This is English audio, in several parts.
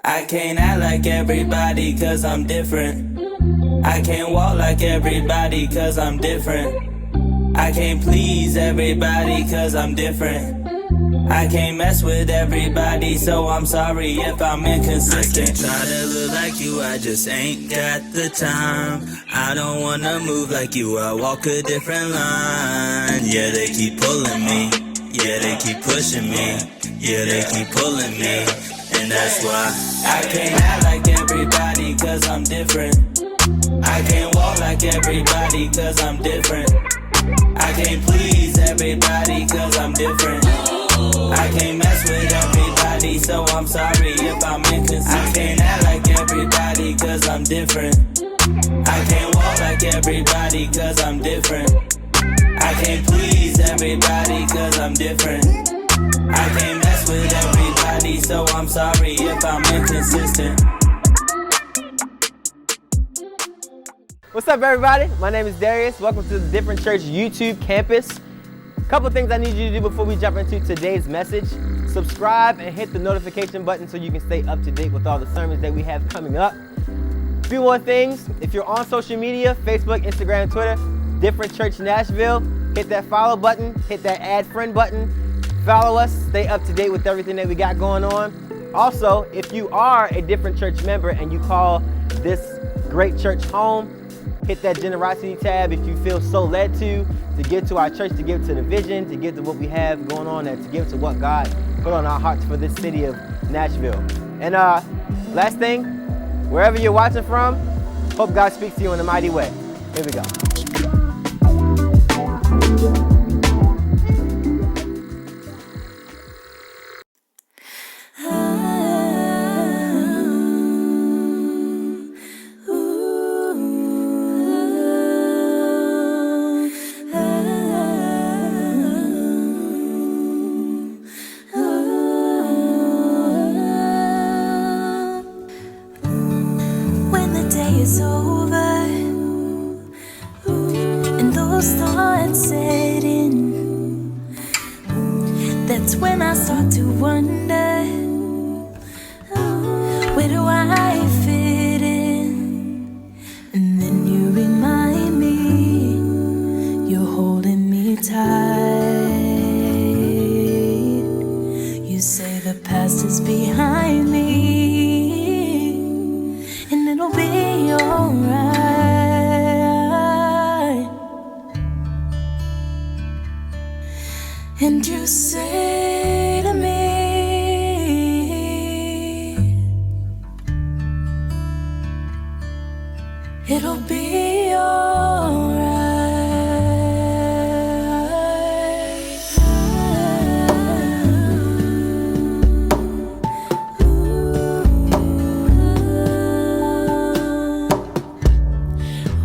I can't act like everybody cause I'm different. I can't walk like everybody cause I'm different. I can't please everybody cause I'm different. I can't mess with everybody, so I'm sorry if I'm inconsistent. I can't try to look like you, I just ain't got the time. I don't wanna move like you, I walk a different line. Yeah, they keep pulling me, yeah, they keep pushing me, yeah, they keep pulling me, and that's why I can't act like everybody cause I'm different. I can't walk like everybody cause I'm different. I can't please everybody cause I'm different. I can't mess with everybody, so I'm sorry if I'm inconsistent. I can't act like everybody cause I'm different. I can't walk like everybody cause I'm different. I can't please everybody cause I'm different. I can't mess with everybody, so I'm sorry if I'm inconsistent. What's up, everybody? My name is Darius. Welcome to the Different Church YouTube campus. Couple things I need you to do before we jump into today's message. Subscribe and hit the notification button so you can stay up to date with all the sermons that we have coming up. A few more things. If you're on social media, Facebook, Instagram, Twitter, Different Church Nashville, hit that follow button, hit that add friend button. Follow us, stay up to date with everything that we got going on. Also, if you are a Different Church member and you call this great church home, hit that generosity tab if you feel so led to give to our church, to give to the vision, to give to what we have going on, and to give to what God put on our hearts for this city of Nashville. And last thing, wherever you're watching from, hope God speaks to you in a mighty way. Here we go. And you say to me, it'll be alright.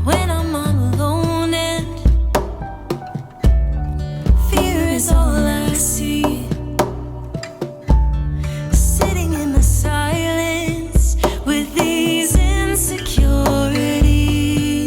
When I'm all alone and fear is all I see, sitting in the silence with these insecurities.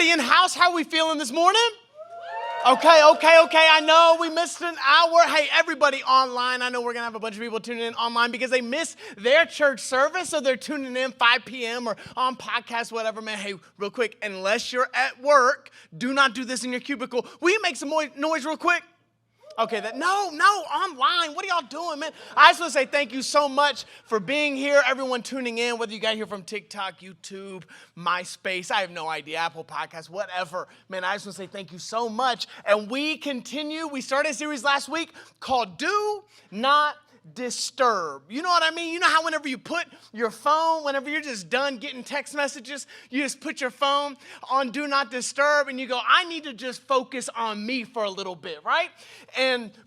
Everybody in house, how are we feeling this morning? Okay. I know we missed an hour. Hey, everybody online, I know we're going to have a bunch of people tuning in online because they missed their church service, so they're tuning in 5 p.m. or on podcast, whatever, man. Hey, real quick, unless you're at work, do not do this in your cubicle. Will you make some noise real quick? Okay, no, online. What are y'all doing, man? I just want to say thank you so much for being here, everyone tuning in, whether you got here from TikTok, YouTube, MySpace, I have no idea, Apple Podcasts, whatever. Man, I just want to say thank you so much. And we continue. We started a series last week called Do Not Disturb. You know what I mean? You know how whenever you put your phone, whenever you're just done getting text messages, you just put your phone on Do Not Disturb and you go, I need to just focus on me for a little bit, right?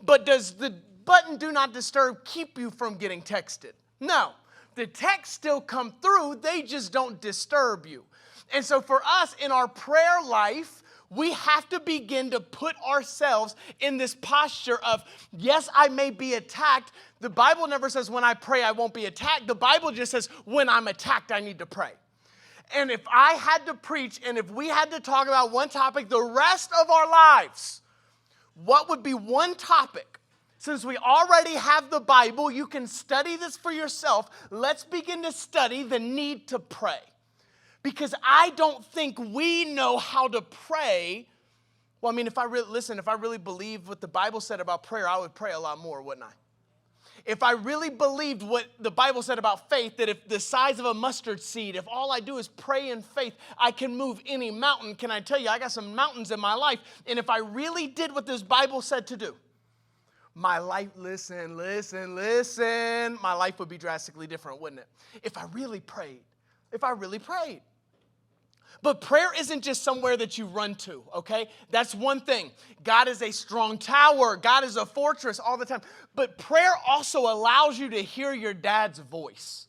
But does the button Do Not Disturb keep you from getting texted? No. The texts still come through, they just don't disturb you. And so for us in our prayer life, we have to begin to put ourselves in this posture of, yes, I may be attacked. The Bible never says when I pray I won't be attacked. The Bible just says when I'm attacked I need to pray. And if I had to preach and if we had to talk about one topic the rest of our lives, what would be one topic? Since we already have the Bible, you can study this for yourself. Let's begin to study the need to pray. Because I don't think we know how to pray. Well, I mean, if I really believed what the Bible said about prayer, I would pray a lot more, wouldn't I? If I really believed what the Bible said about faith, that if the size of a mustard seed, if all I do is pray in faith, I can move any mountain. Can I tell you, I got some mountains in my life. And if I really did what this Bible said to do, my life, listen, my life would be drastically different, wouldn't it? If I really prayed. But prayer isn't just somewhere that you run to, okay? That's one thing. God is a strong tower. God is a fortress all the time. But prayer also allows you to hear your dad's voice.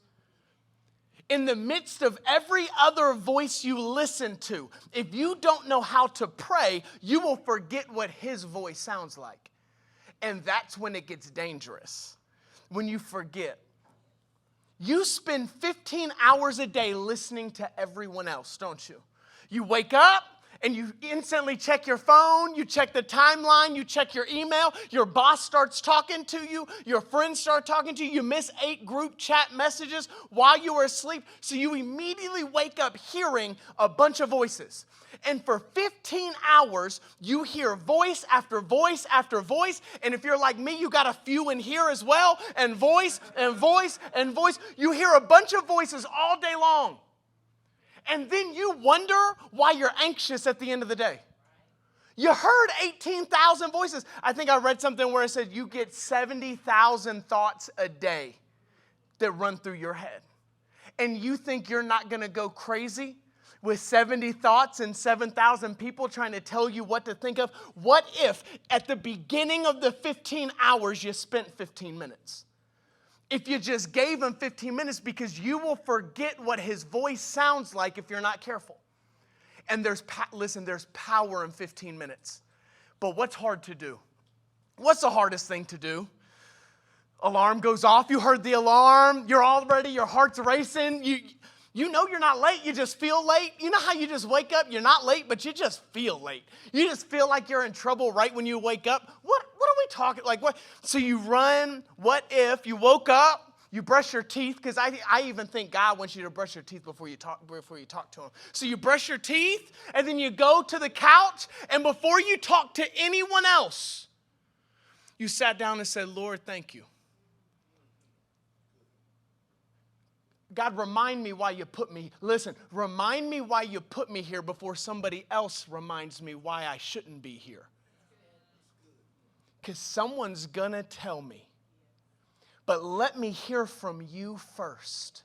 In the midst of every other voice you listen to, if you don't know how to pray, you will forget what his voice sounds like. And that's when it gets dangerous, when you forget. You spend 15 hours a day listening to everyone else, don't you? You wake up and you instantly check your phone, you check the timeline, you check your email, your boss starts talking to you, your friends start talking to you, you miss 8 group chat messages while you were asleep, so you immediately wake up hearing a bunch of voices. And for 15 hours, you hear voice after voice after voice. And if you're like me, you got a few in here as well. And voice and voice and voice. You hear a bunch of voices all day long. And then you wonder why you're anxious at the end of the day. You heard 18,000 voices. I think I read something where it said you get 70,000 thoughts a day that run through your head. And you think you're not going to go crazy with 70 thoughts and 7,000 people trying to tell you what to think of? What if at the beginning of the 15 hours you spent 15 minutes? If you just gave him 15 minutes, because you will forget what his voice sounds like if you're not careful. And there's power in 15 minutes. But what's hard to do? What's the hardest thing to do? Alarm goes off. You heard the alarm. You're all ready. Your heart's racing. You know you're not late, you just feel late. You know how you just wake up, you're not late, but you just feel late. You just feel like you're in trouble right when you wake up. What are we talking, like what? So you run, what if you woke up, you brush your teeth, because I even think God wants you to brush your teeth before you talk to him. So you brush your teeth, and then you go to the couch, and before you talk to anyone else, you sat down and said, Lord, thank you. God, remind me why you put me here before somebody else reminds me why I shouldn't be here. Because someone's going to tell me. But let me hear from you first.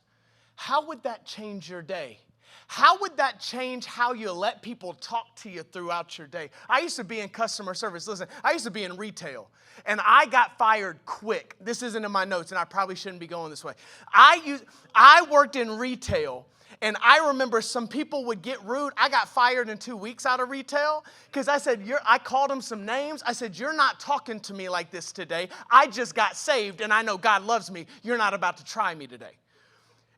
How would that change your day? How would that change how you let people talk to you throughout your day? I used to be in customer service. Listen, I used to be in retail, and I got fired quick. This isn't in my notes, and I probably shouldn't be going this way. I worked in retail, and I remember some people would get rude. I got fired in 2 weeks out of retail because I called them some names. I said, you're not talking to me like this today. I just got saved, and I know God loves me. You're not about to try me today.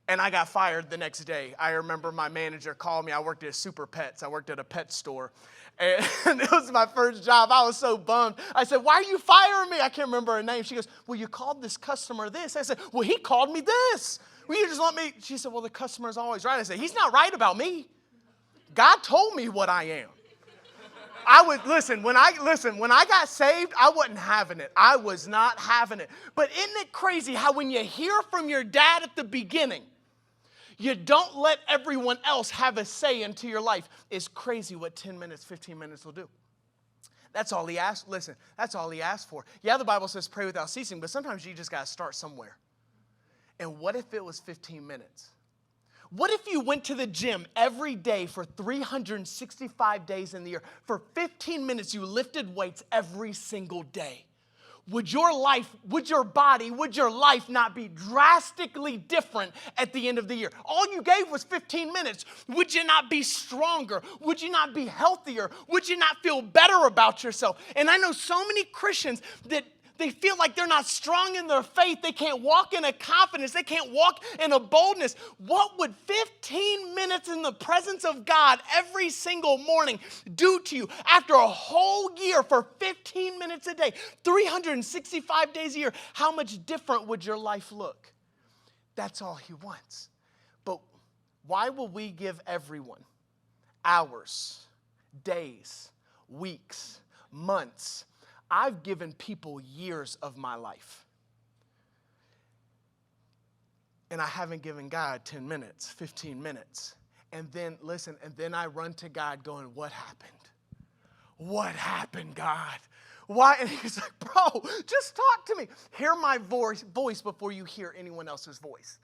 And I got fired the next day. I remember my manager called me. I worked at Super Pets. I worked at a pet store. And it was my first job. I was so bummed. I said, why are you firing me? I can't remember her name. She goes, well, you called this customer this. I said, well, he called me this. Will you just let me? She said, well, the customer's always right. I said, he's not right about me. God told me what I am. When I got saved, I wasn't having it. I was not having it. But isn't it crazy how when you hear from your dad at the beginning, you don't let everyone else have a say into your life? It's crazy what 10 minutes, 15 minutes will do. That's all he asked. Listen, that's all he asked for. Yeah, the Bible says pray without ceasing, but sometimes you just got to start somewhere. And what if it was 15 minutes? What if you went to the gym every day for 365 days in the year? For 15 minutes, you lifted weights every single day. Would your life, would your body, would your life not be drastically different at the end of the year? All you gave was 15 minutes. Would you not be stronger? Would you not be healthier? Would you not feel better about yourself? And I know so many Christians that they feel like they're not strong in their faith. They can't walk in a confidence. They can't walk in a boldness. What would 15 minutes in the presence of God every single morning do to you after a whole year for 15 minutes a day, 365 days a year? How much different would your life look? That's all he wants. But why will we give everyone hours, days, weeks, months? I've given people years of my life. And I haven't given God 10 minutes, 15 minutes. And then, listen, and then I run to God going, what happened? What happened, God? Why? And he's like, bro, just talk to me. Hear my voice before you hear anyone else's voice.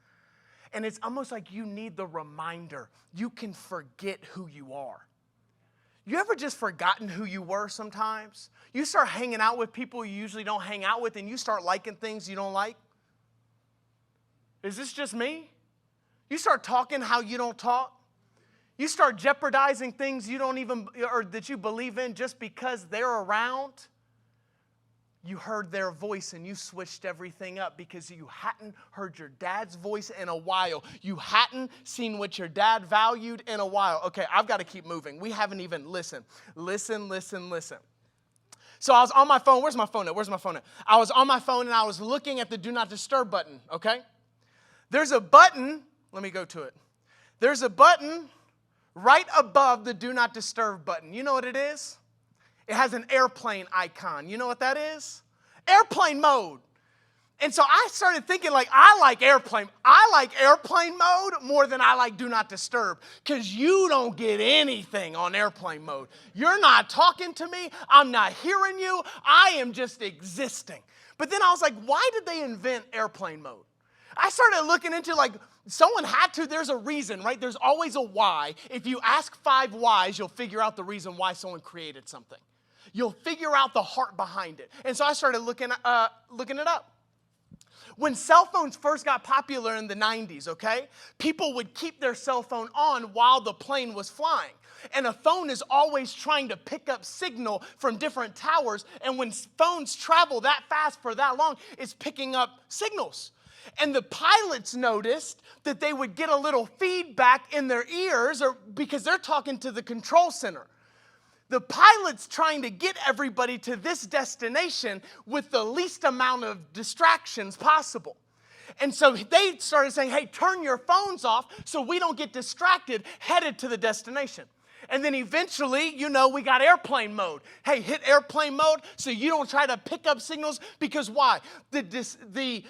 And it's almost like you need the reminder. You can forget who you are. You ever just forgotten who you were sometimes? You start hanging out with people you usually don't hang out with, and you start liking things you don't like. Is this just me? You start talking how you don't talk. You start jeopardizing things you don't even, or that you believe in just because they're around. You heard their voice and you switched everything up because you hadn't heard your dad's voice in a while. You hadn't seen what your dad valued in a while. Okay, I've got to keep moving. We haven't even listened. Listen. So I was on my phone. Where's my phone at? I was on my phone and I was looking at the Do Not Disturb button, okay? There's a button. Let me go to it. There's a button right above the Do Not Disturb button. You know what it is? It has an airplane icon. You know what that is? Airplane mode. And so I started thinking, like, I like airplane mode more than I like Do Not Disturb, because you don't get anything on airplane mode. You're not talking to me. I'm not hearing you. I am just existing. But then I was like, why did they invent airplane mode? I started looking into, like, someone had to. There's a reason, right? There's always a why. If you ask 5 whys, you'll figure out the reason why someone created something. You'll figure out the heart behind it. And so I started looking it up. When cell phones first got popular in the 90s, okay, people would keep their cell phone on while the plane was flying. And a phone is always trying to pick up signal from different towers. And when phones travel that fast for that long, it's picking up signals. And the pilots noticed that they would get a little feedback in their ears because they're talking to the control center. The pilot's trying to get everybody to this destination with the least amount of distractions possible. And so they started saying, hey, turn your phones off so we don't get distracted headed to the destination. And then eventually, we got airplane mode. Hey, hit airplane mode so you don't try to pick up signals, because why? The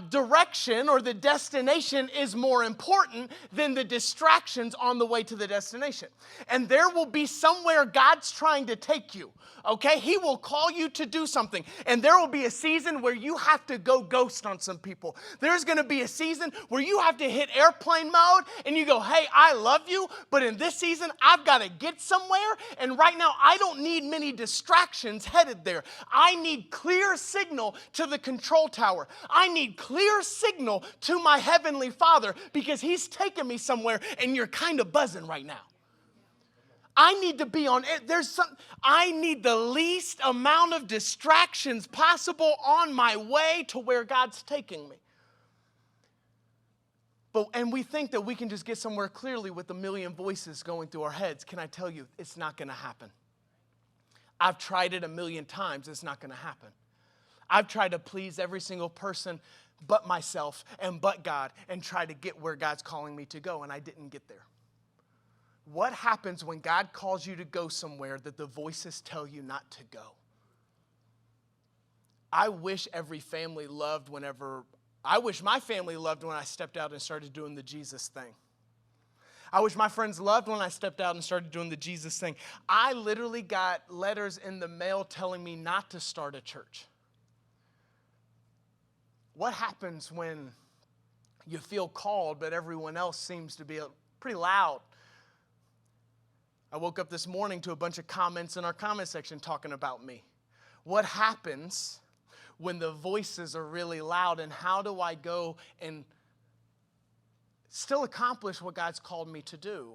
direction or the destination is more important than the distractions on the way to the destination. And there will be somewhere God's trying to take you, okay? He will call you to do something. And there will be a season where you have to go ghost on some people. There's going to be a season where you have to hit airplane mode and you go, hey, I love you, but in this season, I've got to get somewhere. And right now, I don't need many distractions headed there. I need clear signal to the control tower. I need clear signal to my Heavenly Father, because He's taking me somewhere and you're kind of buzzing right now. I need to be on it. I need the least amount of distractions possible on my way to where God's taking me. And we think that we can just get somewhere clearly with a million voices going through our heads. Can I tell you, it's not going to happen. I've tried it a million times. It's not going to happen. I've tried to please every single person but myself and but God and try to get where God's calling me to go, and I didn't get there. What happens when God calls you to go somewhere that the voices tell you not to go? I wish my family loved when I stepped out and started doing the Jesus thing. I wish my friends loved when I stepped out and started doing the Jesus thing. I literally got letters in the mail telling me not to start a church. What happens when you feel called, but everyone else seems to be pretty loud? I woke up this morning to a bunch of comments in our comment section talking about me. What happens when the voices are really loud, and how do I go and still accomplish what God's called me to do?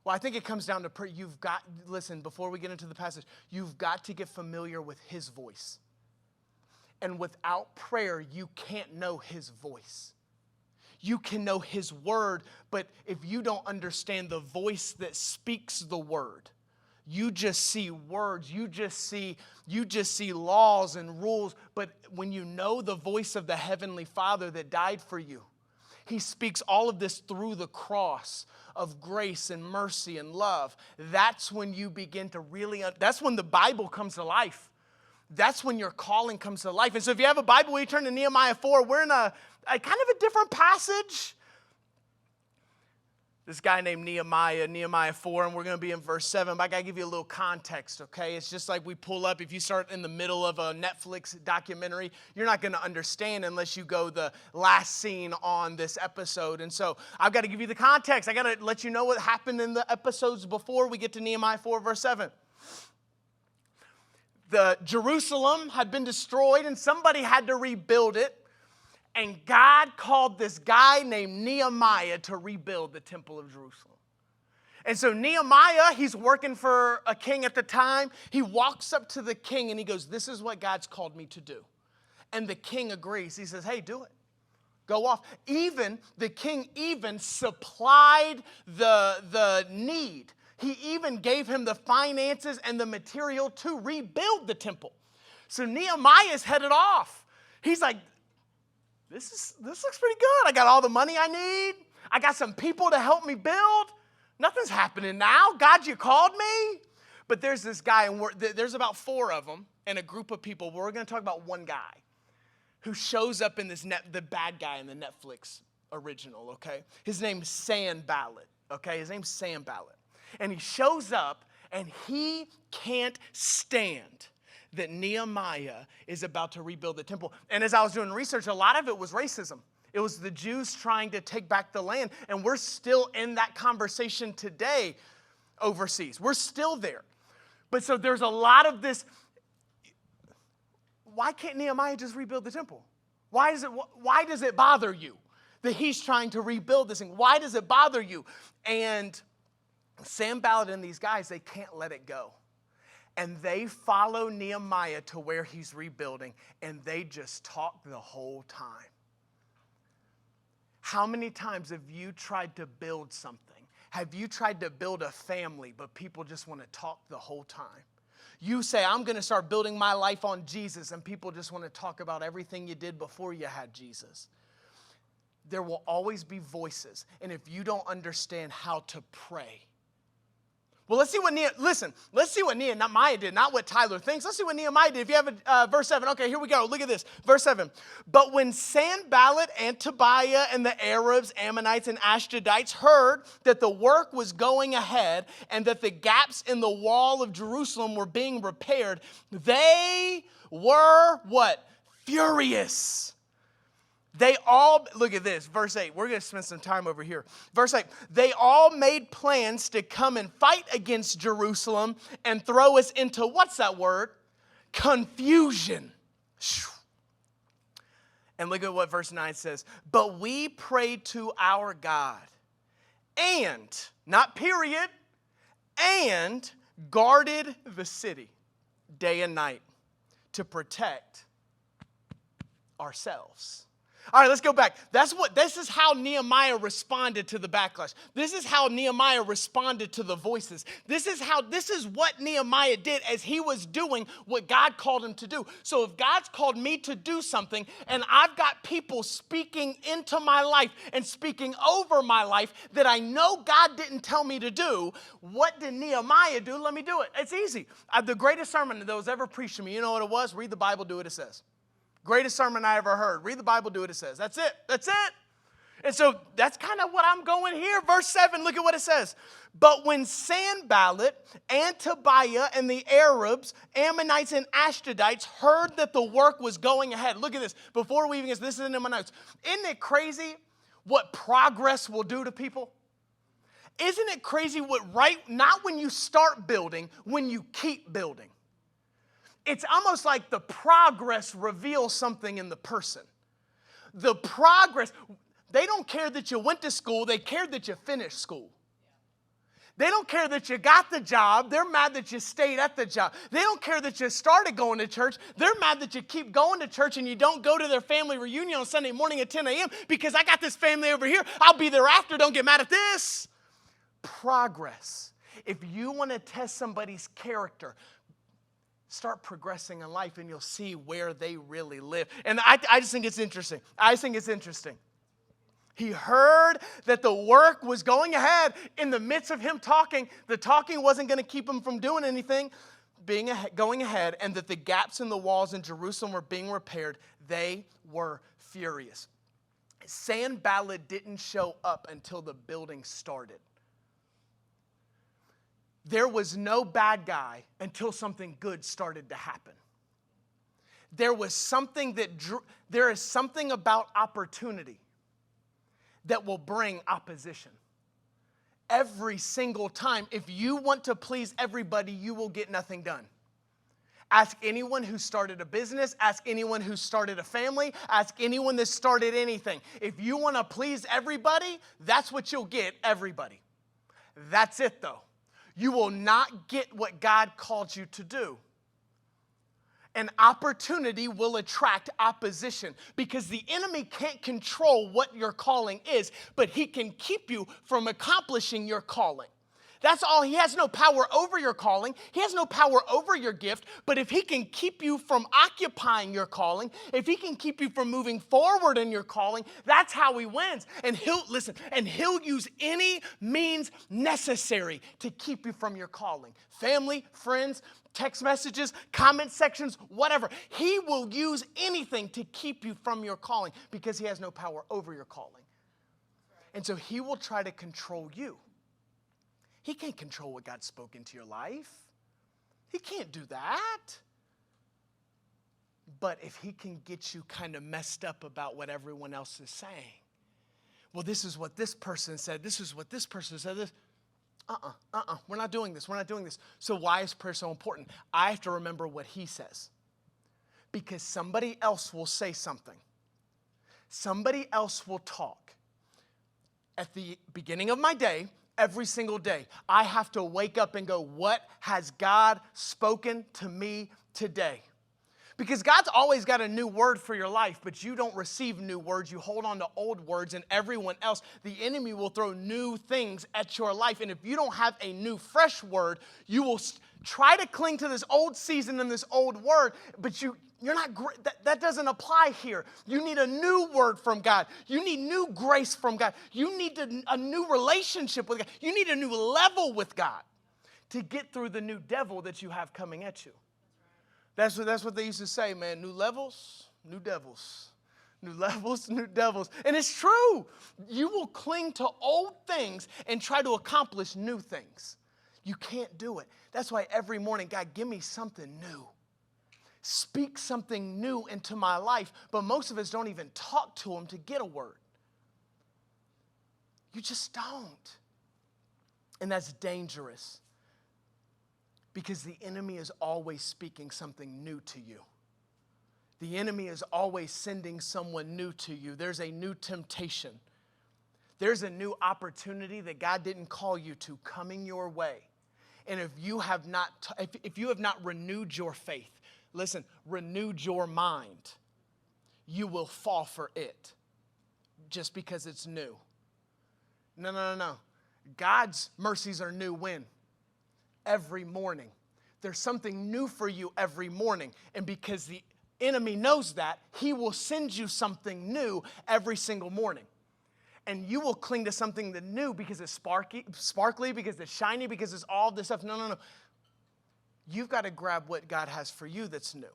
Well, I think it comes down to prayer. Listen, before we get into the passage, you've got to get familiar with His voice. And without prayer, you can't know His voice. You can know His word, but if you don't understand the voice that speaks the word, you just see words, you just see laws and rules. But when you know the voice of the Heavenly Father that died for you, He speaks all of this through the cross of grace and mercy and love. That's when you begin to that's when the Bible comes to life. That's when your calling comes to life. And so if you have a Bible, you turn to Nehemiah 4. We're in a kind of a different passage. This guy named Nehemiah 4, and we're going to be in verse 7. But I got to give you a little context, okay? It's just like we pull up. If you start in the middle of a Netflix documentary, you're not going to understand unless you go the last scene on this episode. And so I've got to give you the context. I got to let you know what happened in the episodes before we get to Nehemiah 4, verse 7. The Jerusalem had been destroyed, and somebody had to rebuild it. And God called this guy named Nehemiah to rebuild the temple of Jerusalem. And so Nehemiah, he's working for a king at the time. He walks up to the king and he goes, "This is what God's called me to do." And the king agrees. He says, "Hey, do it. Go off." The king supplied the need. He even gave him the finances and the material to rebuild the temple. So Nehemiah's headed off. He's like, this looks pretty good. I got all the money I need. I got some people to help me build. Nothing's happening now. God, you called me. But there's this guy, and there's about 4 of them and a group of people. We're going to talk about one guy who shows up in the bad guy in the Netflix original, okay? His name's Sanballat, okay? His name's Sanballat. And he shows up, and he can't stand that Nehemiah is about to rebuild the temple. And as I was doing research, a lot of it was racism. It was the Jews trying to take back the land. And we're still in that conversation today overseas. We're still there. But so there's a lot of this. Why can't Nehemiah just rebuild the temple? Why does it bother you that he's trying to rebuild this thing? Why does it bother you? And Sanballat and these guys, they can't let it go. And they follow Nehemiah to where he's rebuilding, and they just talk the whole time. How many times have you tried to build something? Have you tried to build a family, but people just want to talk the whole time? You say, "I'm going to start building my life on Jesus," and people just want to talk about everything you did before you had Jesus. There will always be voices, and if you don't understand how to pray, well, let's see what Nehemiah did, not what Tyler thinks. Let's see what Nehemiah did. If you have verse 7, okay, here we go. Look at this. Verse 7. But when Sanballat and Tobiah and the Arabs, Ammonites, and Ashdodites heard that the work was going ahead and that the gaps in the wall of Jerusalem were being repaired, they were what? Furious. Look at this, verse 8. We're going to spend some time over here. Verse 8, they all made plans to come and fight against Jerusalem and throw us into, what's that word? Confusion. And look at what verse 9 says. But we prayed to our God and, not period, and guarded the city day and night to protect ourselves. All right, let's go back. This is how Nehemiah responded to the backlash. This is how Nehemiah responded to the voices. This is what Nehemiah did as he was doing what God called him to do. So if God's called me to do something and I've got people speaking into my life and speaking over my life that I know God didn't tell me to do, what did Nehemiah do? Let me do it. It's easy. The greatest sermon that was ever preached to me, you know what it was? Read the Bible, do what it says. Greatest sermon I ever heard. Read the Bible, do what it says. That's it. That's it. And so that's kind of what I'm going here. Verse 7, look at what it says. But when Sanballat and Tobiah and the Arabs, Ammonites and Ashdodites heard that the work was going ahead. Look at this. Before we even get this, is in my notes. Isn't it crazy what progress will do to people? Isn't it crazy not when you start building, when you keep building? It's almost like the progress reveals something in the person. The progress, they don't care that you went to school, they care that you finished school. They don't care that you got the job, they're mad that you stayed at the job. They don't care that you started going to church, they're mad that you keep going to church and you don't go to their family reunion on Sunday morning at 10 a.m. because I got this family over here, I'll be there after, don't get mad at this. Progress. If you want to test somebody's character, start progressing in life and you'll see where they really live. And I just think it's interesting. He heard that the work was going ahead in the midst of him talking. The talking wasn't going to keep him from doing anything, going ahead, and that the gaps in the walls in Jerusalem were being repaired. They were furious. Sanballat didn't show up until the building started. There was no bad guy until something good started to happen. There is something about opportunity that will bring opposition. Every single time, if you want to please everybody, you will get nothing done. Ask anyone who started a business, ask anyone who started a family, ask anyone that started anything. If you want to please everybody, that's what you'll get, everybody. That's it though. You will not get what God called you to do. An opportunity will attract opposition because the enemy can't control what your calling is, but he can keep you from accomplishing your calling. That's all. He has no power over your calling. He has no power over your gift. But if he can keep you from occupying your calling, if he can keep you from moving forward in your calling, that's how he wins. And he'll use any means necessary to keep you from your calling. Family, friends, text messages, comment sections, whatever. He will use anything to keep you from your calling because he has no power over your calling. And so he will try to control you. He can't control what God's spoken to your life. He can't do that. But if he can get you kind of messed up about what everyone else is saying, well, this is what this person said. This is what this person said. We're not doing this. We're not doing this. So why is prayer so important? I have to remember what he says. Because somebody else will say something. Somebody else will talk. At the beginning of my day, every single day, I have to wake up and go, what has God spoken to me today? Because God's always got a new word for your life, but you don't receive new words. You hold on to old words, and everyone else, the enemy will throw new things at your life. And if you don't have a new, fresh word, you will try to cling to this old season and this old word, but you're not. That doesn't apply here. You need a new word from God. You need new grace from God. You need a new relationship with God. You need a new level with God to get through the new devil that you have coming at you. That's what they used to say, man. New levels, new devils. New levels, new devils. And it's true. You will cling to old things and try to accomplish new things. You can't do it. That's why every morning, God, give me something new. Speak something new into my life. But most of us don't even talk to him to get a word. You just don't. And that's dangerous. Because the enemy is always speaking something new to you. The enemy is always sending someone new to you. There's a new temptation. There's a new opportunity that God didn't call you to coming your way. And if you have not renewed your faith, listen, renewed your mind, you will fall for it just because it's new. No. God's mercies are new when? Every morning. There's something new for you every morning. And because the enemy knows that, he will send you something new every single morning. And you will cling to something that's new because it's sparkly, because it's shiny, because it's all this stuff. No. You've got to grab what God has for you that's new.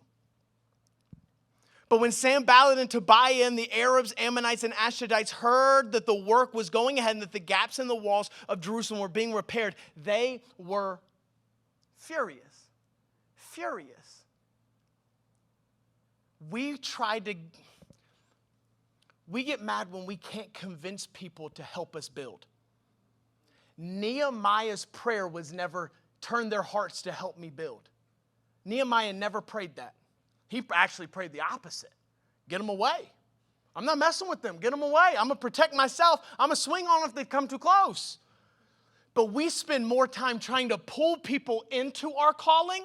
But when Sanballat and Tobiah and the Arabs, Ammonites, and Ashdodites heard that the work was going ahead and that the gaps in the walls of Jerusalem were being repaired, they were furious. We get mad when we can't convince people to help us build. Nehemiah's prayer was never, turn their hearts to help me build. Nehemiah never prayed that. He actually prayed the opposite. Get them away. I'm not messing with them. Get them away. I'm going to protect myself. I'm going to swing on them if they come too close. But we spend more time trying to pull people into our calling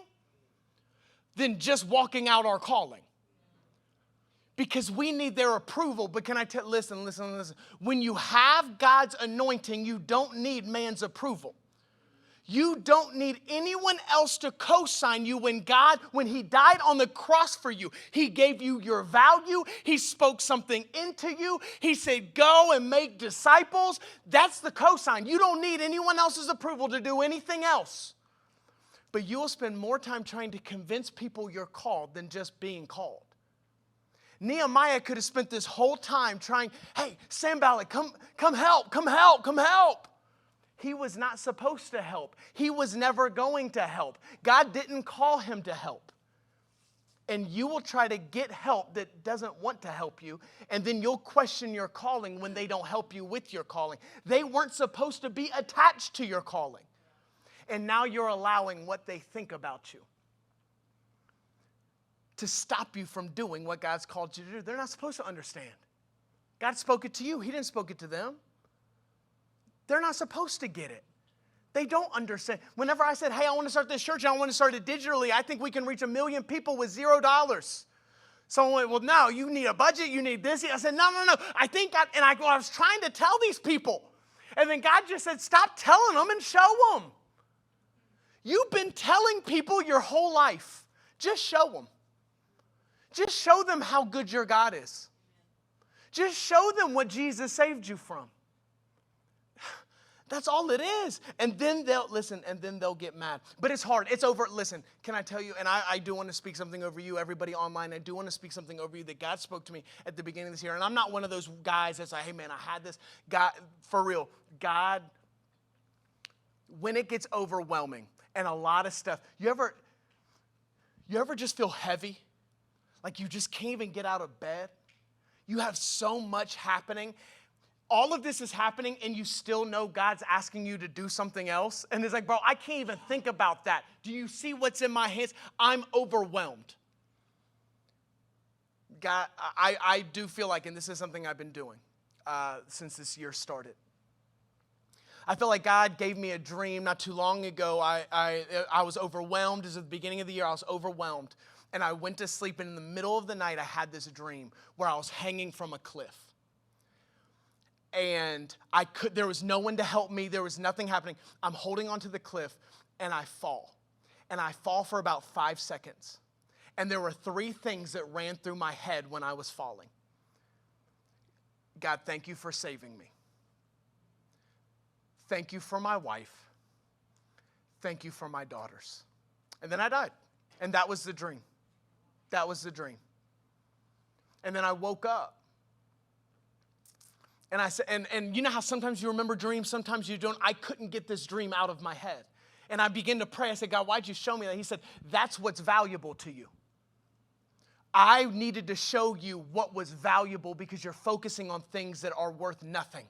than just walking out our calling. Because we need their approval. But can I listen. When you have God's anointing, you don't need man's approval. You don't need anyone else to co-sign you when he died on the cross for you. He gave you your value. He spoke something into you. He said, go and make disciples. That's the co-sign. You don't need anyone else's approval to do anything else. But you will spend more time trying to convince people you're called than just being called. Nehemiah could have spent this whole time trying, hey, Sanballat, come help. He was not supposed to help. He was never going to help. God didn't call him to help. And you will try to get help that doesn't want to help you, and then you'll question your calling when they don't help you with your calling. They weren't supposed to be attached to your calling. And now you're allowing what they think about you to stop you from doing what God's called you to do. They're not supposed to understand. God spoke it to you. He didn't spoke it to them. They're not supposed to get it. They don't understand. Whenever I said, hey, I want to start this church, and I want to start it digitally, I think we can reach 1 million people with $0. Someone went, well, no, you need a budget, you need this. I said, no. I was trying to tell these people. And then God just said, stop telling them and show them. You've been telling people your whole life. Just show them. Just show them how good your God is. Just show them what Jesus saved you from. That's all it is. And then they'll get mad. But it's hard. It's over. Listen, can I tell you, and I do want to speak something over you, everybody online. I do want to speak something over you that God spoke to me at the beginning of this year. And I'm not one of those guys that's like, hey, man, I had this. God, for real, God, when it gets overwhelming and a lot of stuff, you ever just feel heavy? Like you just can't even get out of bed? You have so much happening. All of this is happening and you still know God's asking you to do something else. And it's like, bro, I can't even think about that. Do you see what's in my hands? I'm overwhelmed. God, I do feel like, and this is something I've been doing since this year started. I feel like God gave me a dream not too long ago. I was overwhelmed. This is the beginning of the year. I was overwhelmed. And I went to sleep, and in the middle of the night, I had this dream where I was hanging from a cliff. And there was no one to help me. There was nothing happening. I'm holding onto the cliff, and I fall. And I fall for about 5 seconds. And there were 3 things that ran through my head when I was falling. God, thank you for saving me. Thank you for my wife. Thank you for my daughters. And then I died. And that was the dream. That was the dream. And then I woke up. And I said, and you know how sometimes you remember dreams, sometimes you don't. I couldn't get this dream out of my head. And I began to pray. I said, God, why'd you show me that? He said, that's what's valuable to you. I needed to show you what was valuable because you're focusing on things that are worth nothing.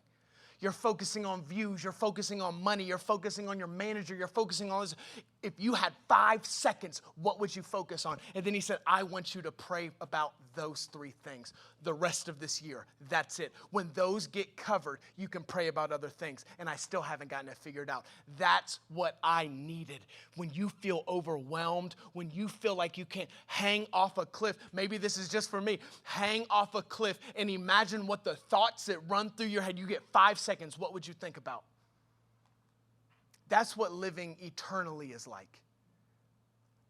You're focusing on views. You're focusing on money. You're focusing on your manager. You're focusing on this. if you had 5 seconds, what would you focus on? And then he said, I want you to pray about those 3 things the rest of this year. That's it. When those get covered, you can pray about other things. And I still haven't gotten it figured out. That's what I needed. When you feel overwhelmed, when you feel like you can't hang off a cliff, maybe this is just for me, hang off a cliff and imagine what the thoughts that run through your head, you get 5 seconds, what would you think about? That's what living eternally is like.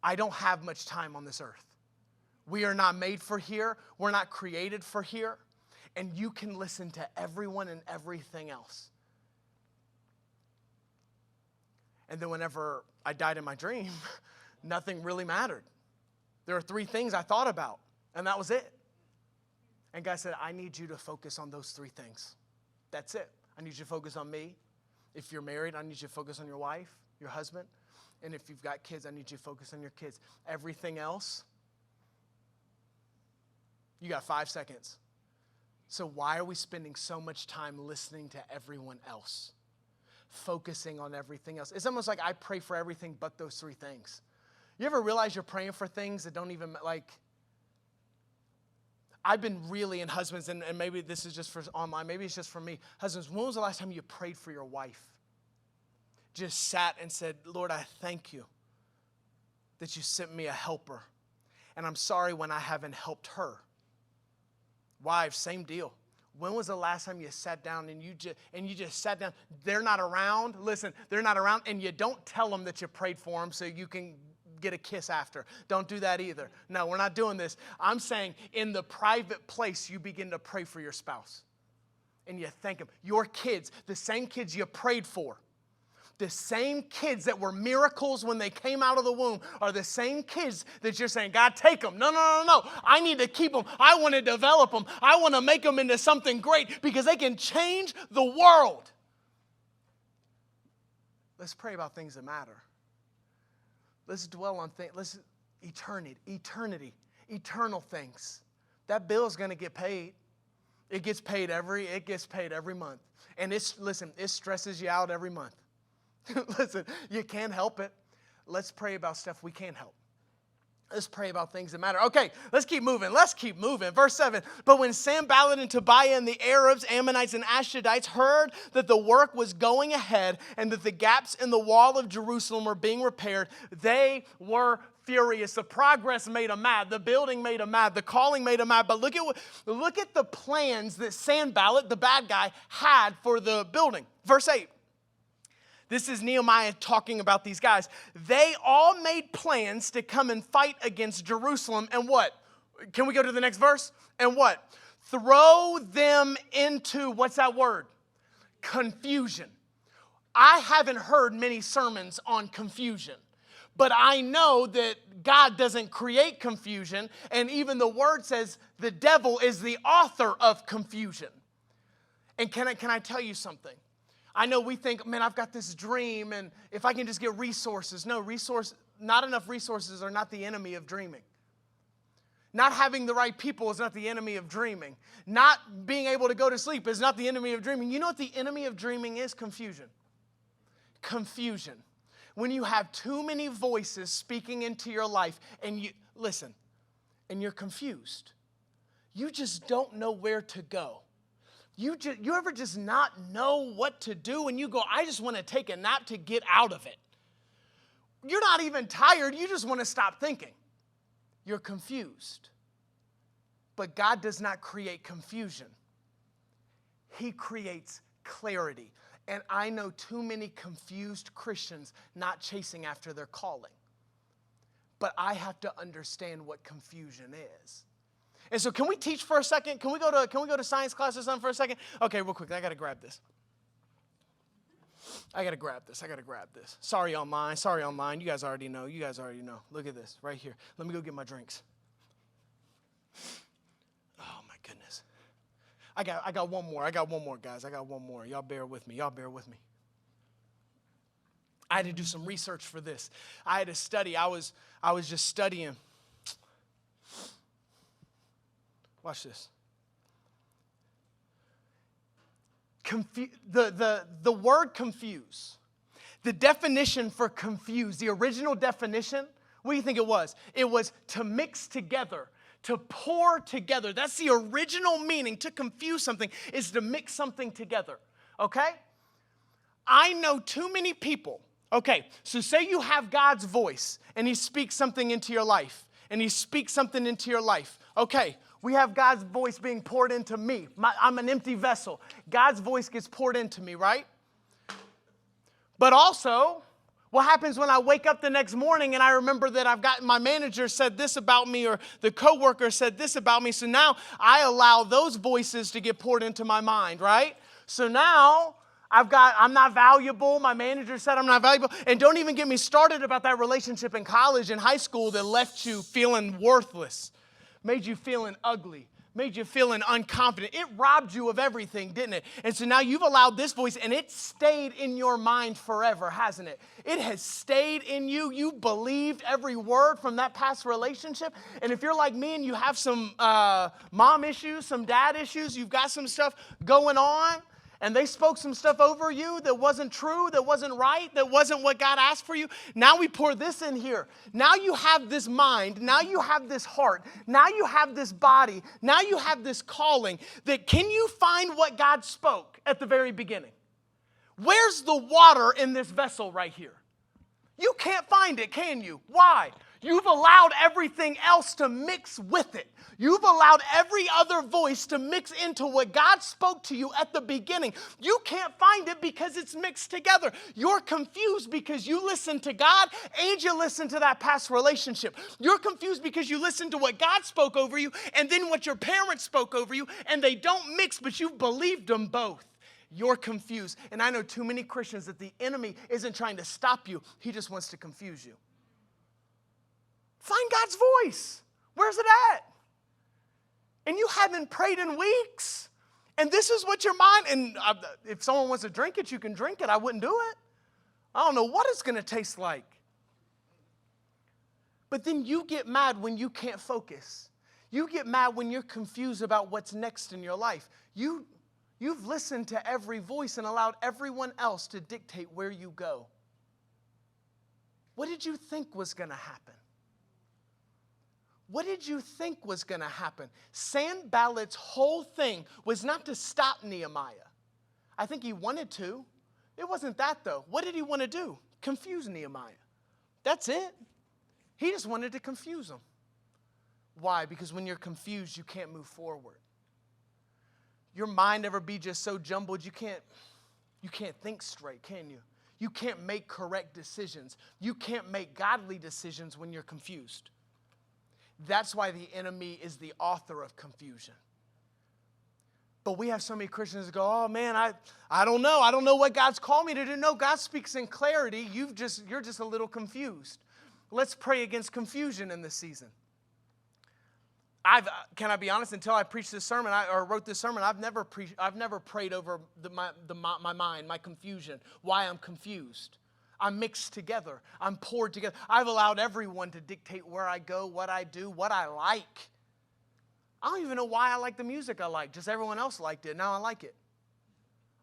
I don't have much time on this earth. We are not made for here. We're not created for here. And you can listen to everyone and everything else. And then whenever I died in my dream, nothing really mattered. There are 3 things I thought about, and that was it. And God said, I need you to focus on those 3 things. That's it. I need you to focus on me. If you're married, I need you to focus on your wife, your husband. And if you've got kids, I need you to focus on your kids. Everything else, you got 5 seconds. So why are we spending so much time listening to everyone else? Focusing on everything else. It's almost like I pray for everything but those 3 things. You ever realize you're praying for things that don't even, like, I've been really in husbands, and maybe this is just for online, maybe it's just for me. Husbands, when was the last time you prayed for your wife? Just sat and said, Lord, I thank you that you sent me a helper. And I'm sorry when I haven't helped her. Wives, same deal. When was the last time you sat down and you just sat down? They're not around. Listen, they're not around, and you don't tell them that you prayed for them so you can get a kiss after. Don't do that either. No, we're not doing this. I'm saying in the private place, you begin to pray for your spouse. And you thank them. Your kids, the same kids you prayed for, the same kids that were miracles when they came out of the womb are the same kids that you're saying, God, take them. No. I need to keep them. I want to develop them. I want to make them into something great because they can change the world. Let's pray about things that matter. Let's dwell on things. Eternal things. That bill is going to get paid. It gets paid every month. And it stresses you out every month. Listen, you can't help it. Let's pray about stuff we can't help. Let's pray about things that matter. Okay, let's keep moving. Verse 7. But when Sanballat and Tobiah and the Arabs, Ammonites, and Ashdodites heard that the work was going ahead and that the gaps in the wall of Jerusalem were being repaired, they were furious. The progress made them mad. The building made them mad. The calling made them mad. But look at the plans that Sanballat, the bad guy, had for the building. Verse 8. This is Nehemiah talking about these guys. They all made plans to come and fight against Jerusalem. And what? Can we go to the next verse? And what? Throw them into, what's that word? Confusion. I haven't heard many sermons on confusion. But I know that God doesn't create confusion. And even the word says the devil is the author of confusion. And can I tell you something? I know we think, man, I've got this dream, and if I can just get resources. No, not enough resources are not the enemy of dreaming. Not having the right people is not the enemy of dreaming. Not being able to go to sleep is not the enemy of dreaming. You know what the enemy of dreaming is? Confusion. Confusion. When you have too many voices speaking into your life, and and you're confused. You just don't know where to go. You ever just not know what to do and you go, I just want to take a nap to get out of it. You're not even tired. You just want to stop thinking. You're confused. But God does not create confusion. He creates clarity. And I know too many confused Christians not chasing after their calling. But I have to understand what confusion is. And so can we teach for a second? Can we go to science class or something for a second? Okay, real quick. I got to grab this. Sorry online. You guys already know. Look at this right here. Let me go get my drinks. Oh my goodness. I got one more, guys. Y'all bear with me. I had to do some research for this. I had to study. I was just studying. Watch this. The word confuse. The definition for confused, the original definition, what do you think it was? It was to mix together, to pour together. That's the original meaning. To confuse something is to mix something together, okay? I know too many people. Okay, so say you have God's voice and he speaks something into your life, and he speaks something into your life. Okay, we have God's voice being poured into me. I'm an empty vessel. God's voice gets poured into me, right? But also, what happens when I wake up the next morning and I remember that I've got my manager said this about me, or the coworker said this about me. So now I allow those voices to get poured into my mind, right? So now I'm not valuable. My manager said I'm not valuable. And don't even get me started about that relationship in college and high school that left you feeling worthless, made you feeling ugly, made you feeling unconfident. It robbed you of everything, didn't it? And so now you've allowed this voice, and it stayed in your mind forever, hasn't it? It has stayed in you. You believed every word from that past relationship. And if you're like me and you have some mom issues, some dad issues, you've got some stuff going on, and they spoke some stuff over you that wasn't true, that wasn't right, that wasn't what God asked for you. Now we pour this in here. Now you have this mind. Now you have this heart. Now you have this body. Now you have this calling. That can you find what God spoke at the very beginning? Where's the water in this vessel right here? You can't find it, can you? Why? You've allowed everything else to mix with it. You've allowed every other voice to mix into what God spoke to you at the beginning. You can't find it because it's mixed together. You're confused because you listened to God and you listened to that past relationship. You're confused because you listened to what God spoke over you and then what your parents spoke over you, and they don't mix, but you've believed them both. You're confused. And I know too many Christians that the enemy isn't trying to stop you. He just wants to confuse you. Find God's voice. Where's it at? And you haven't prayed in weeks. And this is what your mind, and if someone wants to drink it, you can drink it. I wouldn't do it. I don't know what it's going to taste like. But then you get mad when you can't focus. You get mad when you're confused about what's next in your life. You've listened to every voice and allowed everyone else to dictate where you go. What did you think was going to happen? What did you think was going to happen? Sanballat's whole thing was not to stop Nehemiah. I think he wanted to. It wasn't that, though. What did he want to do? Confuse Nehemiah. That's it. He just wanted to confuse him. Why? Because when you're confused, you can't move forward. Your mind ever be just so jumbled, you can't think straight, can you? You can't make correct decisions. You can't make godly decisions when you're confused. That's why the enemy is the author of confusion. But we have so many Christians that go, oh man, I don't know. I don't know what God's called me to do. No, God speaks in clarity. You're just a little confused. Let's pray against confusion in this season. Can I be honest? Until I preached this sermon or wrote this sermon, I've never prayed over my mind, my confusion, why I'm confused. I'm mixed together. I'm poured together. I've allowed everyone to dictate where I go, what I do, what I like. I don't even know why I like the music I like. Just everyone else liked it. Now I like it.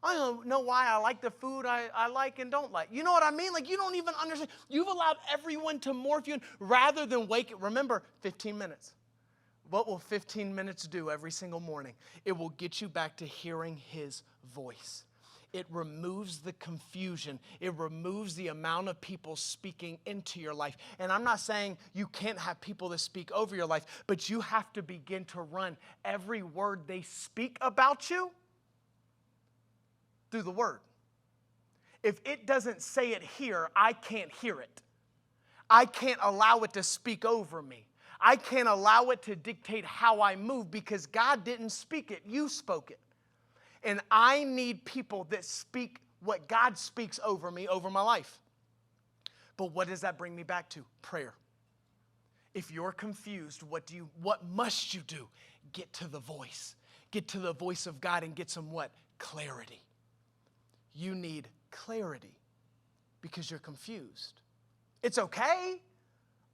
I don't know why I like the food I like and don't like. You know what I mean? Like, you don't even understand. You've allowed everyone to morph you in rather than remember, 15 minutes. What will 15 minutes do every single morning? It will get you back to hearing his voice. It removes the confusion. It removes the amount of people speaking into your life. And I'm not saying you can't have people that speak over your life, but you have to begin to run every word they speak about you through the word. If it doesn't say it here, I can't hear it. I can't allow it to speak over me. I can't allow it to dictate how I move because God didn't speak it. You spoke it. And I need people that speak what God speaks over me, over my life. But what does that bring me back to? Prayer. If you're confused, what must you do? Get to the voice. Get to the voice of God and get some what? Clarity. You need clarity because you're confused. It's okay.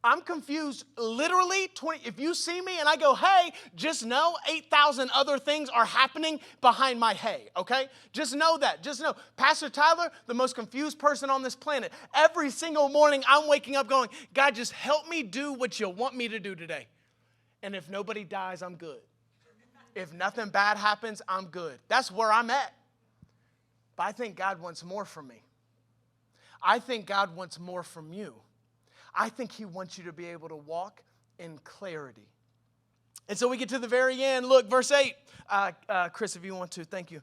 I'm confused literally 20. If you see me and I go, hey, just know 8,000 other things are happening behind my hey, okay? Just know that. Just know. Pastor Tyler, the most confused person on this planet. Every single morning I'm waking up going, God, just help me do what you want me to do today. And if nobody dies, I'm good. If nothing bad happens, I'm good. That's where I'm at. But I think God wants more from me. I think God wants more from you. I think he wants you to be able to walk in clarity. And so we get to the very end. Look, verse 8. Chris, if you want to, thank you.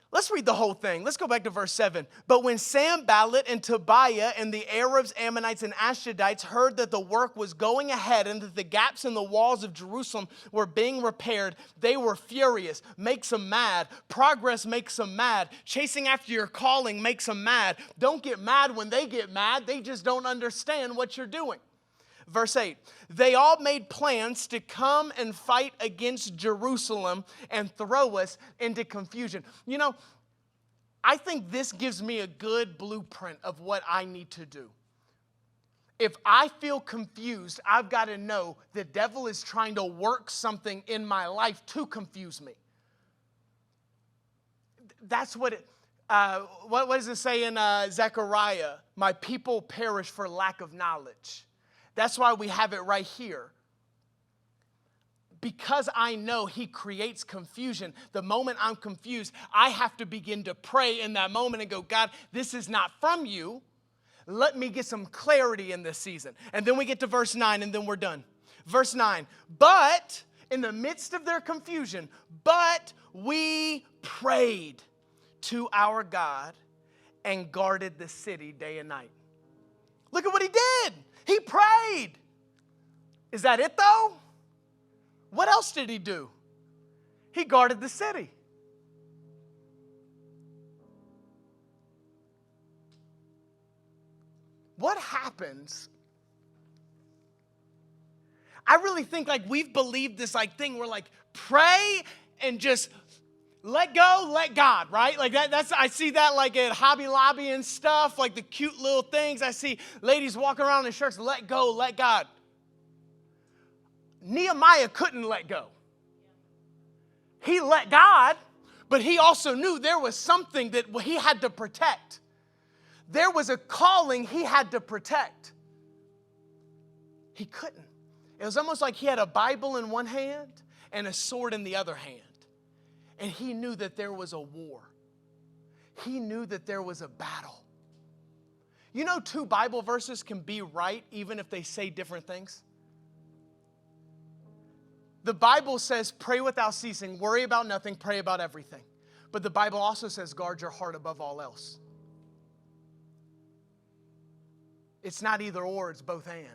Let's read the whole thing. Let's go back to verse 7. But when Sanballat and Tobiah and the Arabs, Ammonites, and Ashdodites heard that the work was going ahead and that the gaps in the walls of Jerusalem were being repaired, they were furious. Makes them mad. Progress makes them mad. Chasing after your calling makes them mad. Don't get mad when they get mad. They just don't understand what you're doing. Verse 8, they all made plans to come and fight against Jerusalem and throw us into confusion. You know, I think this gives me a good blueprint of what I need to do. If I feel confused, I've got to know the devil is trying to work something in my life to confuse me. That's what it, what does it say in Zechariah? My people perish for lack of knowledge. That's why we have it right here. Because I know he creates confusion, the moment I'm confused, I have to begin to pray in that moment and go, God, this is not from you. Let me get some clarity in this season. And then we get to verse 9 and then we're done. Verse 9, but in the midst of their confusion, but we prayed to our God and guarded the city day and night. Look at what he did. He prayed. Is that it though? What else did he do? He guarded the city. What happens? I really think like we've believed this like thing where like pray and just let go, let God, right? Like that's I see that like at Hobby Lobby and stuff, like the cute little things. I see ladies walking around in shirts, let go, let God. Nehemiah couldn't let go. He let God, but he also knew there was something that he had to protect. There was a calling he had to protect. He couldn't. It was almost like he had a Bible in one hand and a sword in the other hand. And he knew that there was a war. He knew that there was a battle. You know, 2 Bible verses can be right even if they say different things. The Bible says, pray without ceasing, worry about nothing, pray about everything. But the Bible also says, guard your heart above all else. It's not either or, it's both and.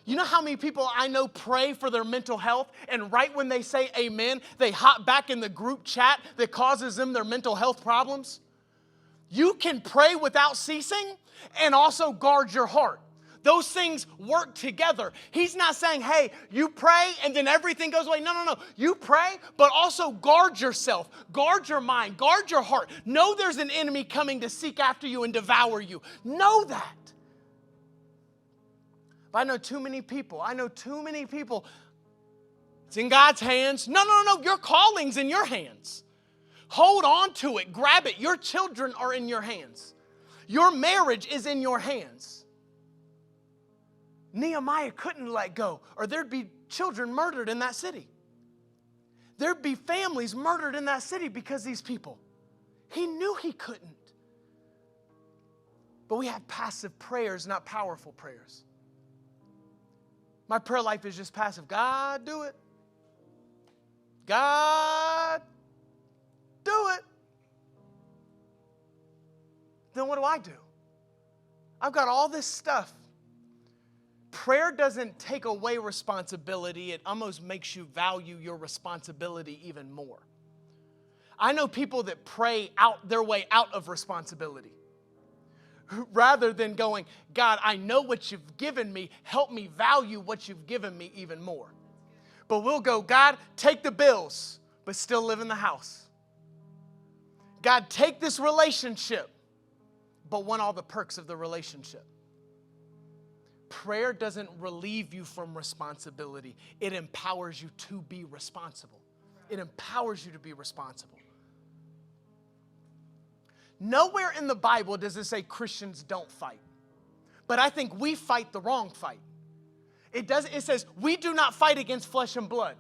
You know how many people I know pray for their mental health, and right when they say amen, they hop back in the group chat that causes them their mental health problems? You can pray without ceasing and also guard your heart. Those things work together. He's not saying, hey, you pray and then everything goes away. No. You pray, but also guard yourself. Guard your mind. Guard your heart. Know there's an enemy coming to seek after you and devour you. Know that. But I know too many people. It's in God's hands. No. Your calling's in your hands. Hold on to it. Grab it. Your children are in your hands. Your marriage is in your hands. Nehemiah couldn't let go, or there'd be children murdered in that city. There'd be families murdered in that city because these people. He knew he couldn't. But we have passive prayers, not powerful prayers. My prayer life is just passive. God, do it. God, do it. Then what do? I've got all this stuff. Prayer doesn't take away responsibility. It almost makes you value your responsibility even more. I know people that pray out their way out of responsibility. Rather than going, God, I know what you've given me. Help me value what you've given me even more. But we'll go, God, take the bills, but still live in the house. God, take this relationship. but want all the perks of the relationship. Prayer doesn't relieve you from responsibility. It empowers you to be responsible. It empowers you to be responsible. Nowhere in the Bible does it say Christians don't fight. But I think we fight the wrong fight. It says we do not fight against flesh and blood.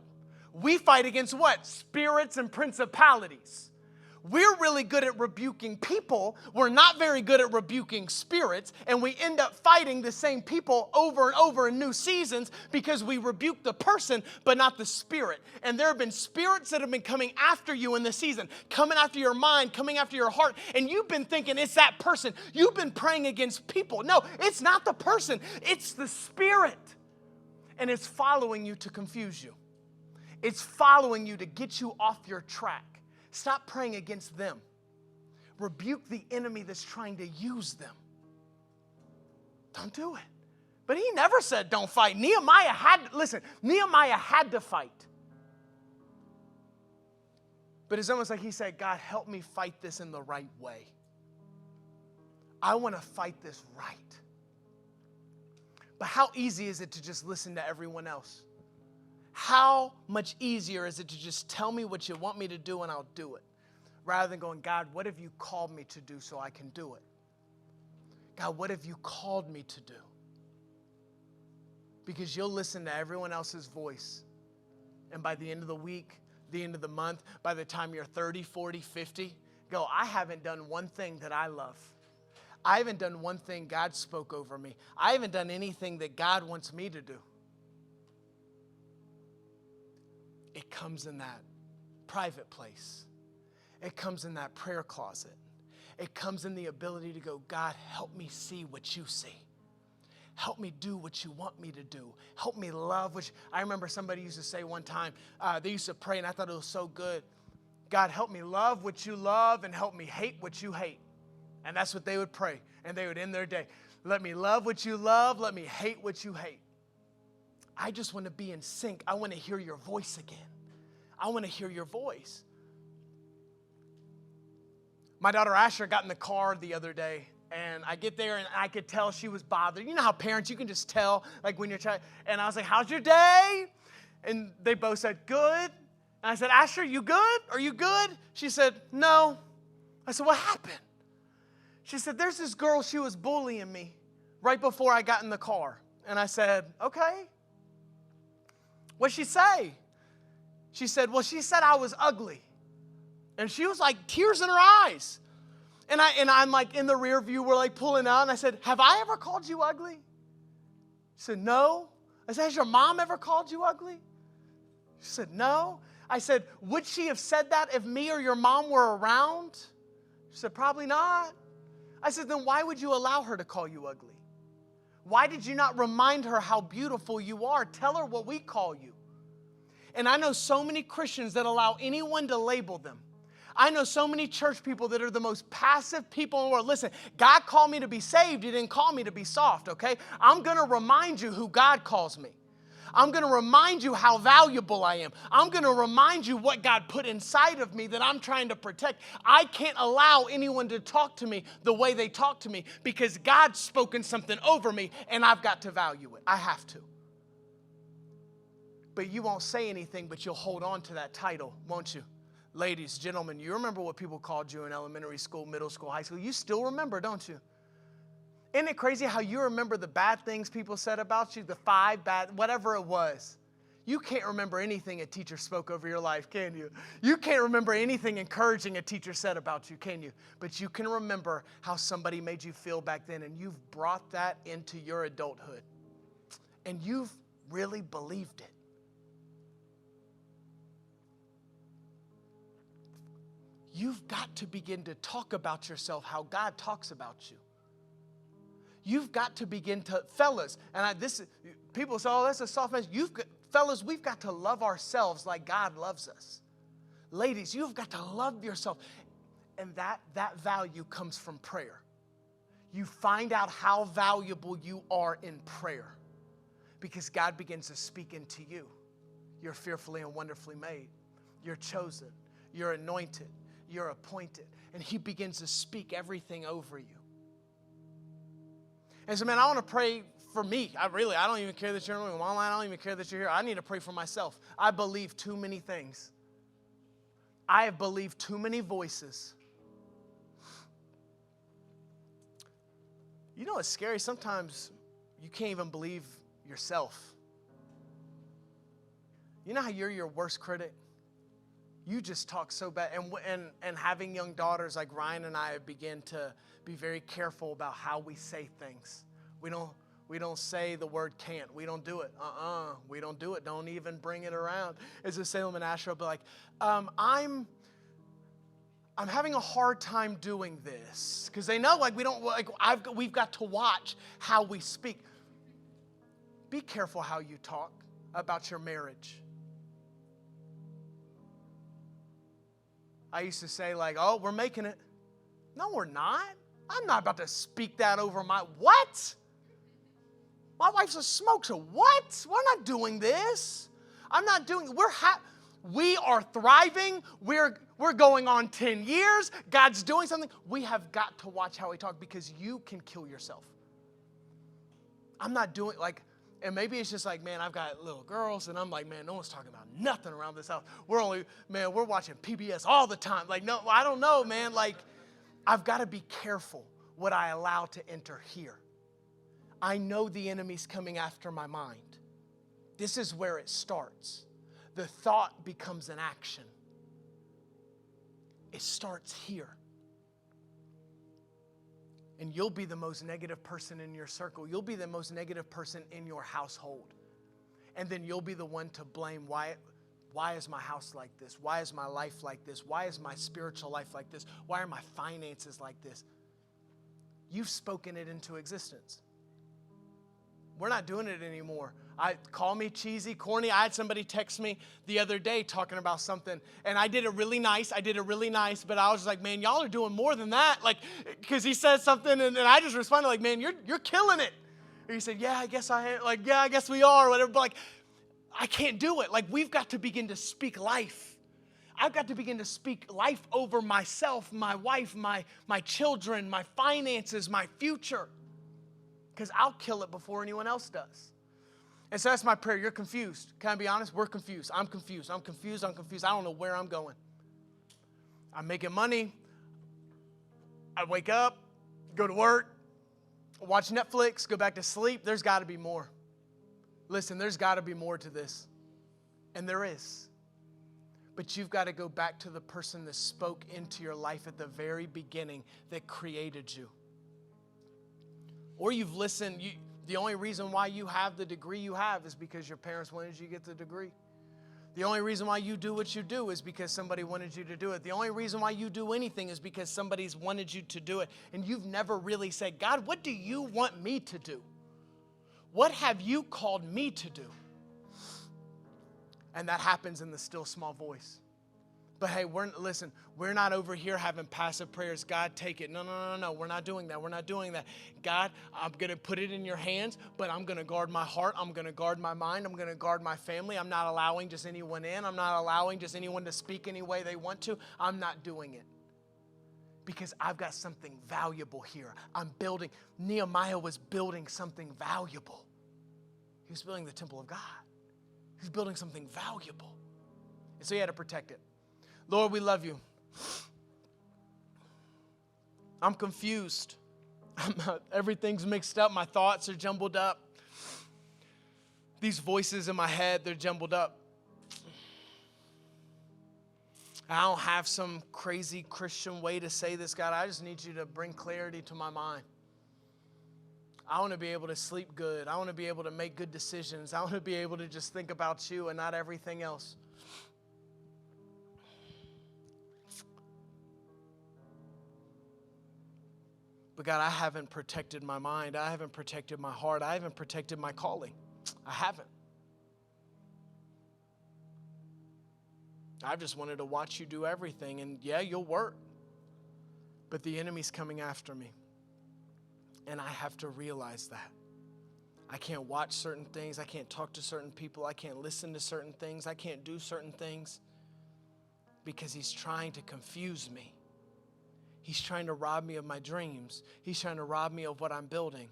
We fight against what? Spirits and principalities. We're really good at rebuking people. We're not very good at rebuking spirits. And we end up fighting the same people over and over in new seasons because we rebuke the person, but not the spirit. And there have been spirits that have been coming after you in the season, coming after your mind, coming after your heart. And you've been thinking it's that person. You've been praying against people. No, it's not the person. It's the spirit. And it's following you to confuse you. It's following you to get you off your track. Stop praying against them. Rebuke the enemy that's trying to use them. Don't do it. But he never said don't fight. Nehemiah had to fight. But it's almost like he said, God, help me fight this in the right way. I want to fight this right. But how easy is it to just listen to everyone else? How much easier is it to just tell me what you want me to do and I'll do it? Rather than going, God, what have you called me to do so I can do it? God, what have you called me to do? Because you'll listen to everyone else's voice. And by the end of the week, the end of the month, by the time you're 30, 40, 50, go, I haven't done one thing that I love. I haven't done one thing God spoke over me. I haven't done anything that God wants me to do. It comes in that private place. It comes in that prayer closet. It comes in the ability to go, God, help me see what you see. Help me do what you want me to do. Help me love what I remember somebody used to say one time, they used to pray, and I thought it was so good. God, help me love what you love and help me hate what you hate. And that's what they would pray. And they would end their day. Let me love what you love. Let me hate what you hate. I just want to be in sync. I want to hear your voice again. I want to hear your voice. My daughter Asher got in the car the other day, and I get there, and I could tell she was bothered. You know how parents, you can just tell, like when you're trying. And I was like, how's your day? And they both said, good. And I said, Asher, you good? Are you good? She said, no. I said, what happened? She said, there's this girl, she was bullying me right before I got in the car. And I said, okay. What'd she say? She said, well, she said I was ugly. And she was like tears in her eyes. And I'm like in the rear view, we're like pulling out. And I said, have I ever called you ugly? She said, no. I said, has your mom ever called you ugly? She said, no. I said, would she have said that if me or your mom were around? She said, probably not. I said, then why would you allow her to call you ugly? Why did you not remind her how beautiful you are? Tell her what we call you. And I know so many Christians that allow anyone to label them. I know so many church people that are the most passive people in the world. Listen, God called me to be saved. He didn't call me to be soft, okay? I'm going to remind you who God calls me. I'm going to remind you how valuable I am. I'm going to remind you what God put inside of me that I'm trying to protect. I can't allow anyone to talk to me the way they talk to me because God's spoken something over me and I've got to value it. I have to. But you won't say anything, but you'll hold on to that title, won't you? Ladies, gentlemen, you remember what people called you in elementary school, middle school, high school. You still remember, don't you? Isn't it crazy how you remember the bad things people said about you, the 5 bad, whatever it was? You can't remember anything a teacher spoke over your life, can you? You can't remember anything encouraging a teacher said about you, can you? But you can remember how somebody made you feel back then, and you've brought that into your adulthood. And you've really believed it. You've got to begin to talk about yourself how God talks about you. You've got to begin to, fellas, and people say, oh, that's a soft message. Fellas, we've got to love ourselves like God loves us. Ladies, you've got to love yourself. And that value comes from prayer. You find out how valuable you are in prayer because God begins to speak into you. You're fearfully and wonderfully made. You're chosen. You're anointed. You're appointed. And he begins to speak everything over you. And so, man, I want to pray for me. I don't even care that you're online. I don't even care that you're here. I need to pray for myself. I believe too many things. I have believed too many voices. You know what's scary? Sometimes you can't even believe yourself. You know how you're your worst critic? You just talk so bad. And having young daughters like Ryan and I begin to be very careful about how we say things. We don't say the word can't. We don't do it. We don't do it. Don't even bring it around. As a Salem and Asher will be like, I'm having a hard time doing this. Because they know, like, we've got to watch how we speak. Be careful how you talk about your marriage. I used to say, like, oh, we're making it. No, we're not. I'm not about to speak that over what? My wife's a smoker. What? We're not doing this. I'm not doing it. We are thriving. We're going on 10 years. God's doing something. We have got to watch how we talk because you can kill yourself. I'm not doing, like, and maybe it's just like, man, I've got little girls, and I'm like, man, no one's talking about nothing around this house. We're watching PBS all the time. Like, no, I don't know, man. Like, I've got to be careful what I allow to enter here. I know the enemy's coming after my mind. This is where it starts. The thought becomes an action. It starts here. And you'll be the most negative person in your circle. You'll be the most negative person in your household. And then you'll be the one to blame. Why is my house like this? Why is my life like this? Why is my spiritual life like this? Why are my finances like this? You've spoken it into existence. We're not doing it anymore. Call me cheesy, corny. I had somebody text me the other day talking about something, and I did it really nice. But I was just like, man, y'all are doing more than that. Like, because he said something, and I just responded like, man, you're killing it. And he said, yeah, I guess I am. Like, yeah, I guess we are, or whatever. But like, I can't do it. Like, we've got to begin to speak life. I've got to begin to speak life over myself, my wife, my children, my finances, my future. Because I'll kill it before anyone else does. And so that's my prayer. You're confused. Can I be honest? We're confused. I'm confused. I don't know where I'm going. I'm making money. I wake up, go to work, watch Netflix, go back to sleep. There's got to be more. Listen, there's got to be more to this. And there is. But you've got to go back to the person that spoke into your life at the very beginning that created you. Or you've listened. The only reason why you have the degree you have is because your parents wanted you to get the degree. The only reason why you do what you do is because somebody wanted you to do it. The only reason why you do anything is because somebody's wanted you to do it. And you've never really said, God, what do you want me to do? What have you called me to do? And that happens in the still small voice. But hey, we're not over here having passive prayers. God, take it. No. We're not doing that. God, I'm going to put it in your hands, but I'm going to guard my heart. I'm going to guard my mind. I'm going to guard my family. I'm not allowing just anyone in. I'm not allowing just anyone to speak any way they want to. I'm not doing it. Because I've got something valuable here. Nehemiah was building something valuable. He was building the temple of God. He was building something valuable. And so he had to protect it. Lord, we love you. I'm confused. Everything's mixed up. My thoughts are jumbled up. These voices in my head, they're jumbled up. I don't have some crazy Christian way to say this, God. I just need you to bring clarity to my mind. I want to be able to sleep good. I want to be able to make good decisions. I want to be able to just think about you and not everything else. But God, I haven't protected my mind. I haven't protected my heart. I haven't protected my calling. I haven't. I've just wanted to watch you do everything. And yeah, you'll work. But the enemy's coming after me. And I have to realize that. I can't watch certain things. I can't talk to certain people. I can't listen to certain things. I can't do certain things. Because he's trying to confuse me. He's trying to rob me of my dreams. He's trying to rob me of what I'm building.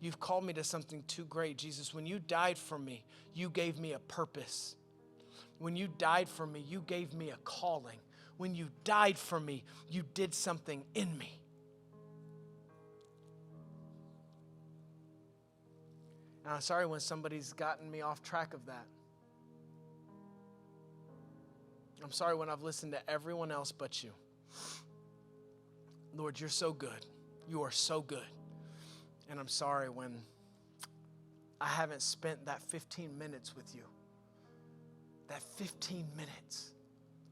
You've called me to something too great. Jesus, when you died for me, you gave me a purpose. When you died for me, you gave me a calling. When you died for me, you did something in me. And I'm sorry when somebody's gotten me off track of that. I'm sorry when I've listened to everyone else but you. Lord, you're so good. You are so good. And I'm sorry when I haven't spent that 15 minutes with you. That 15 minutes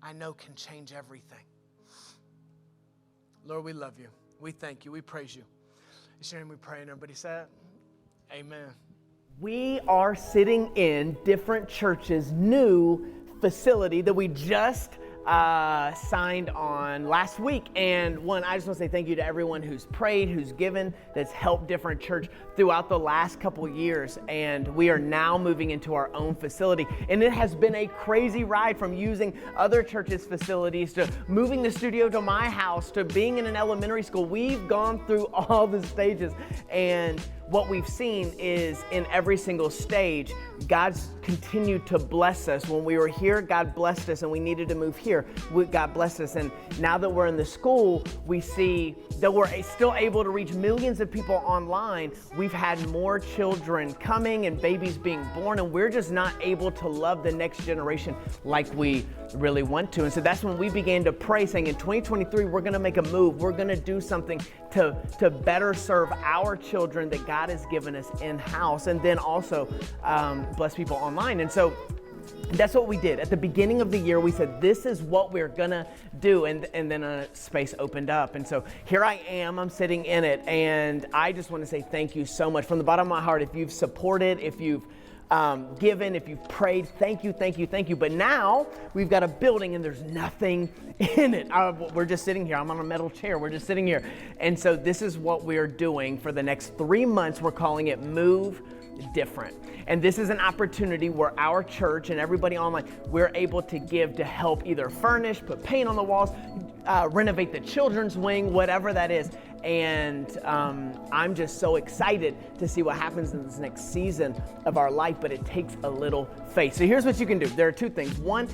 I know can change everything. Lord, we love you. We thank you. We praise you. It's your name we pray, and everybody said, amen. We are sitting in Different Church's new facility that we just signed on last week. And I just want to say thank you to everyone who's prayed, who's given, that's helped Different Church throughout the last couple years. And we are now moving into our own facility. And it has been a crazy ride from using other churches' facilities to moving the studio to my house to being in an elementary school. We've gone through all the stages. And what we've seen is in every single stage, God's continued to bless us. When we were here, God blessed us, and we needed to move here. God blessed us. And now that we're in the school, we see that we're still able to reach millions of people online. We've had more children coming and babies being born, and we're just not able to love the next generation like we really want to. And so that's when we began to pray, saying in 2023, we're going to make a move. We're going to do something to better serve our children that God has given us in-house, and then also bless people online. And so that's what we did. At the beginning of the year, we said, this is what we're gonna do. And then a space opened up. And so here I am, I'm sitting in it. And I just wanna say thank you so much from the bottom of my heart. If you've supported, if you've given, if you've prayed, thank you, thank you, thank you. But now we've got a building and there's nothing in it. We're just sitting here. I'm on a metal chair. We're just sitting here. And so this is what we're doing for the next 3 months. We're calling it Move Different. And this is an opportunity where our church and everybody online, we're able to give to help either furnish, put paint on the walls, renovate the children's wing, whatever that is. And I'm just so excited to see what happens in this next season of our life, but it takes a little faith. So here's what you can do. There are two things. One,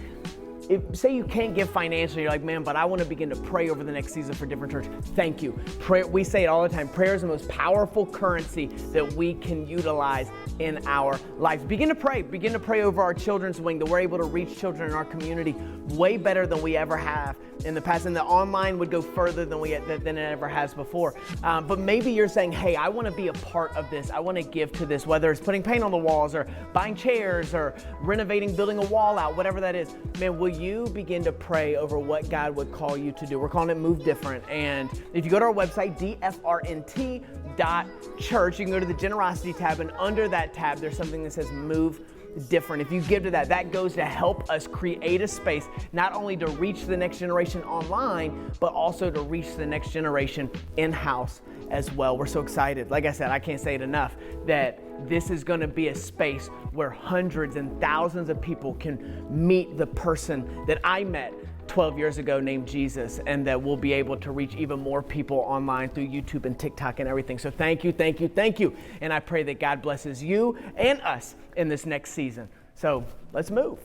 say you can't give financially, you're like, man, but I want to begin to pray over the next season for Different Church. Thank you. Prayer, we say it all the time. Prayer is the most powerful currency that we can utilize in our life. Begin to pray over our children's wing, that we're able to reach children in our community way better than we ever have in the past. And the online would go further than it ever has before. But maybe you're saying, hey, I want to be a part of this. I want to give to this, whether it's putting paint on the walls or buying chairs or renovating, building a wall out, whatever that is. Man, will you begin to pray over what God would call you to do? We're calling it Move Different. And if you go to our website, dfrnt.church, you can go to the generosity tab, and under that tab, there's something that says Move Different. If you give to that, that goes to help us create a space, not only to reach the next generation online, but also to reach the next generation in-house as well. We're so excited. Like I said, I can't say it enough, that this is going to be a space where hundreds and thousands of people can meet the person that I met 12 years ago named Jesus, and that we'll be able to reach even more people online through YouTube and TikTok and everything. So thank you, thank you, thank you. And I pray that God blesses you and us in this next season. So let's move.